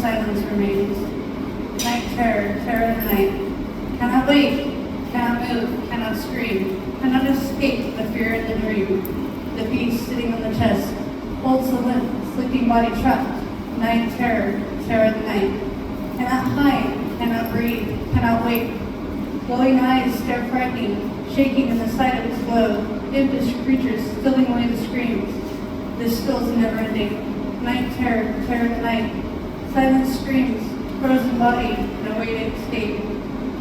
silence remains. Night terror, terror of the night. Cannot wait, cannot move, cannot scream, cannot escape the fear and the dream. The beast sitting on the chest holds the limp, sleeping body trapped. Night terror, terror of the night. Cannot hide, cannot breathe, cannot wake. Glowing eyes stare frightening, shaking in the sight of its glow. Impish creatures filling away the screams. This spill's never ending. Night terror, terror of the night. Silent screams, frozen body, no way to escape.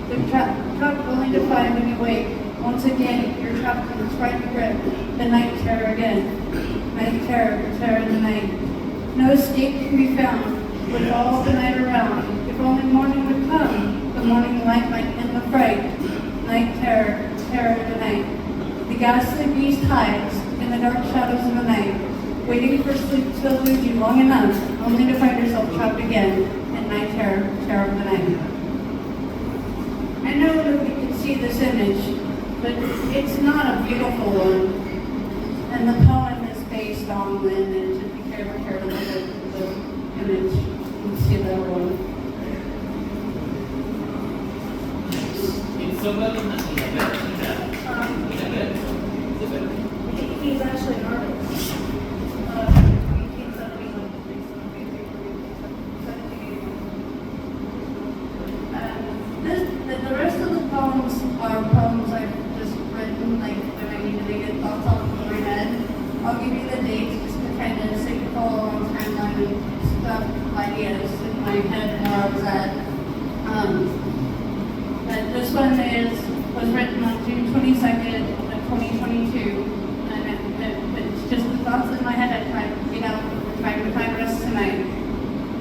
The trapped only to find when you wake. Once again, you're trapped in its frightened grip. The night terror again. Night terror, terror of the night. No escape can be found with all the night around. If only morning would come, the morning light might end the fright. Night terror, terror of the night. The ghastly beast hides in the dark shadows of the night, waiting for sleep to elude you long enough, only to find yourself trapped again in night terror, terror of the night. I know that we can see this image, but it's not a beautiful one. And the poem is based on Lynn, and if you ever care to look at the image, you can see that one. It's so well in the He's actually an artist. The rest of the poems are poems I've just written, like when I need to get thoughts off of my head. I'll give you the dates just to kind of signal along timeline and stuff, ideas in my head where I was at. But this one was written on June 22nd of 2022, and it's just the thoughts in my head I try to find rest tonight.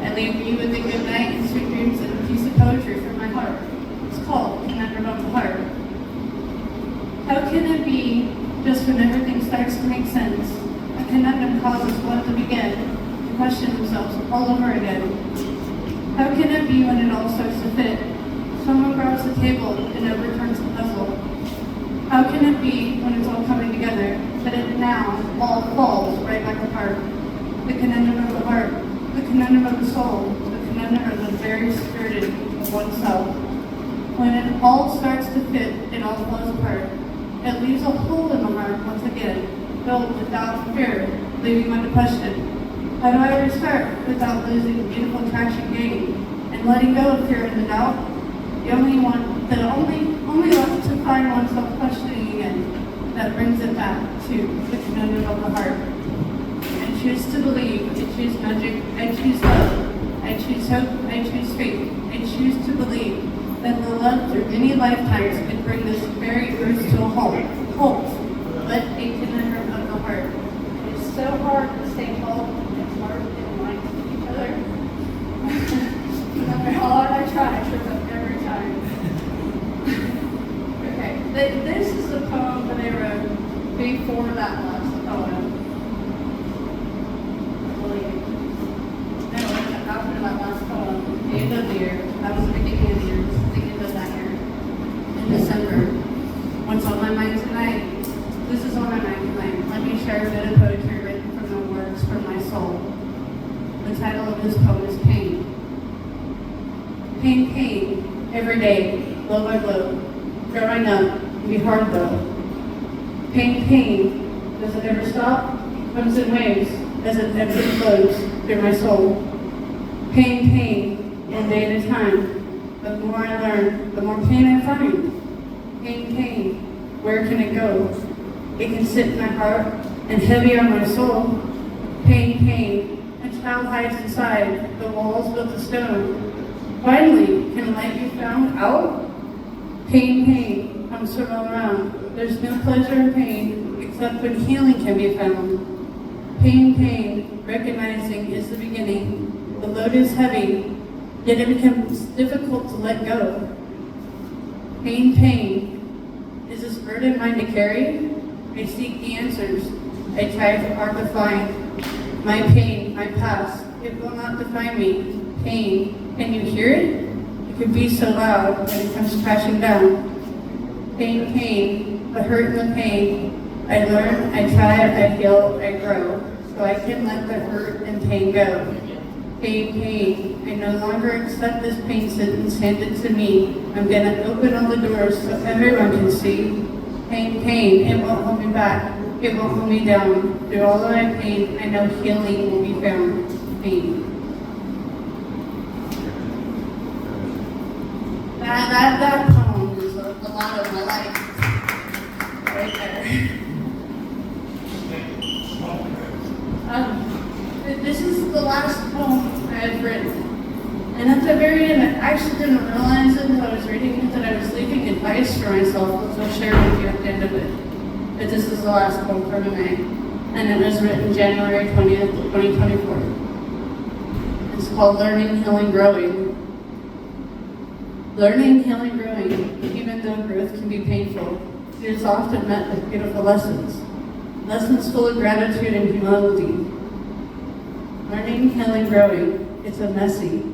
I leave you with a good night and sweet dreams and a piece of poetry from my heart. It's called Conundrum of the Heart. How can it be just when everything starts to make sense? A conundrum causes one to begin to question themselves all over again. How can it be when it all starts to fit? Someone grabs the table and overturns the puzzle. How can it be when it's all coming together that it now all falls right back apart? The conundrum of the heart, the conundrum of the soul, the conundrum of the very spirit of oneself. When it all starts to fit, it all falls apart. It leaves a hole in the heart once again, filled with doubt and fear, leaving one to question. How do I restart without losing the beautiful traction gained and letting go of fear and the doubt? The only left to find oneself questioning again, that brings it back to the conundrum of the heart. I choose to believe, I choose magic, I choose love, I choose hope, I choose faith, I choose to believe that the love through many lifetimes can bring this very earth to a halt, but a conundrum of the heart. It's so hard to stay calm, it's hard and aligned to each other. No matter how hard I try, I trip up every time. Okay, this is the poem that I wrote before that last poem. I believe. No, after that last poem, the end of the year. That was the beginning of the year, the end of that year. In December. What's on my mind tonight? This is on my mind tonight. Let me share a bit of poetry written from the words from my soul. The title of this poem is Pain. Pain, pain, every day, blow by blow, growing up, can be hard though. Pain, pain, does it ever stop? Comes in waves, as it ebbs and flows through my soul. Pain, pain, one day at a time, but the more I learn, the more pain I find. Pain, pain, where can it go? It can sit in my heart and heavy on my soul. Pain, pain, a child hides inside the walls built of stone. Finally, can light be found out? Pain, pain, comes from all around. There's no pleasure in pain, except when healing can be found. Pain, pain, recognizing is the beginning. The load is heavy, yet it becomes difficult to let go. Pain, pain, is this burden mine to carry? I seek the answers. I try to find my pain, my past. It will not define me. Pain, can you hear it? It could be so loud that it comes crashing down. Pain, pain, the hurt and the pain. I learn, I try, I heal, I grow, so I can let the hurt and pain go. Pain, pain, I no longer accept this pain sentence handed to me. I'm gonna open all the doors so everyone can see. Pain, pain, it won't hold me back. It won't hold me down. Through all of my pain, I know healing will be found. Pain. That poem is a lot of my life. Right there. This is the last poem I have written. And at the very end, I actually didn't realize it as I was reading it that I was leaving advice for myself, which I'll share with you at the end of it. But this is the last poem for May. And it was written January 20th, 2024. It's called Learning, Healing, Growing. Learning, healing, growing, even though growth can be painful, it is often met with beautiful lessons. Lessons full of gratitude and humility. Learning, healing, growing, it's a messy,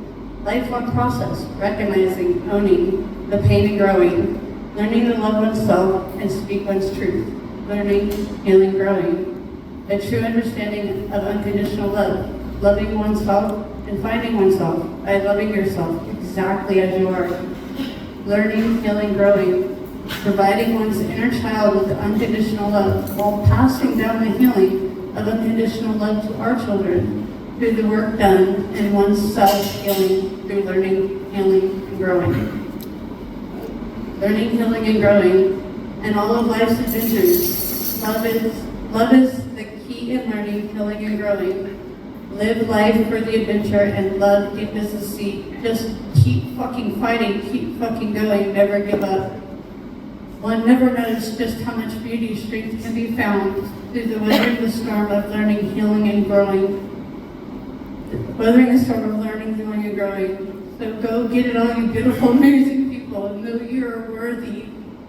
lifelong process, recognizing, owning the pain and growing, learning to love oneself and speak one's truth. Learning, healing, growing, a true understanding of unconditional love, loving oneself and finding oneself by loving yourself exactly as you are. Learning, healing, growing, providing one's inner child with unconditional love while passing down the healing of unconditional love to our children through the work done in one's self-healing through learning, healing, and growing. Learning, healing, and growing, and all of life's adventures. Love is the key in learning, healing, and growing. Live life for the adventure, and love deep as the sea. Just keep fucking fighting, keep fucking going, never give up. One never knows just how much beauty, strength can be found through the weathering the storm of learning, healing, and growing. Weathering the storm of learning, healing, and growing. So go get it, all you beautiful, amazing people, and know you are worthy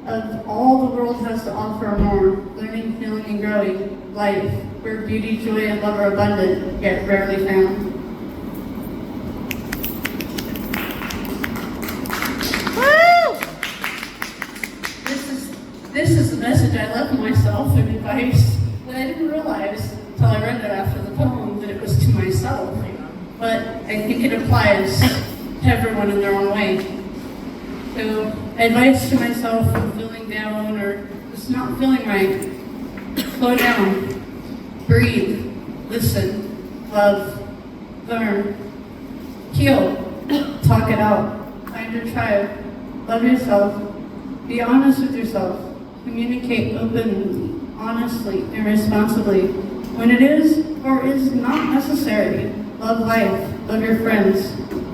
of all the world has to offer more. Learning, healing, and growing. Life, where beauty, joy, and love are abundant, yet rarely found. This is the message I left myself and advice that I didn't realize until I read it after the poem that it was to myself. But I think it applies to everyone in their own way. So, advice to myself when feeling down or just not feeling right. Slow down, breathe, listen, love, learn, heal, talk it out, find your tribe, love yourself, be honest with yourself, communicate openly, honestly, and responsibly when it is or is not necessary. Love life, love your friends,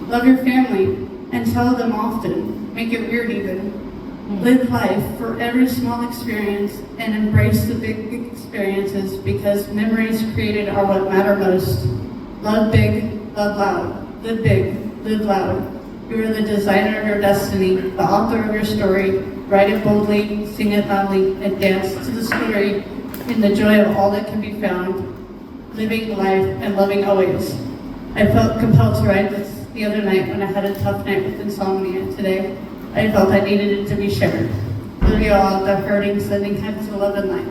love your family, and tell them often. Make it weird even. Live life for every small experience and embrace the big experiences because memories created are what matter most. Love big, love loud. Live big, live loud. You are the designer of your destiny, the author of your story. Write it boldly, sing it loudly, and dance to the story in the joy of all that can be found. Living life and loving always. I felt compelled to write this the other night when I had a tough night with insomnia. Today, I felt I needed it to be shared. Love you all, the hurting, sending hugs of love and light.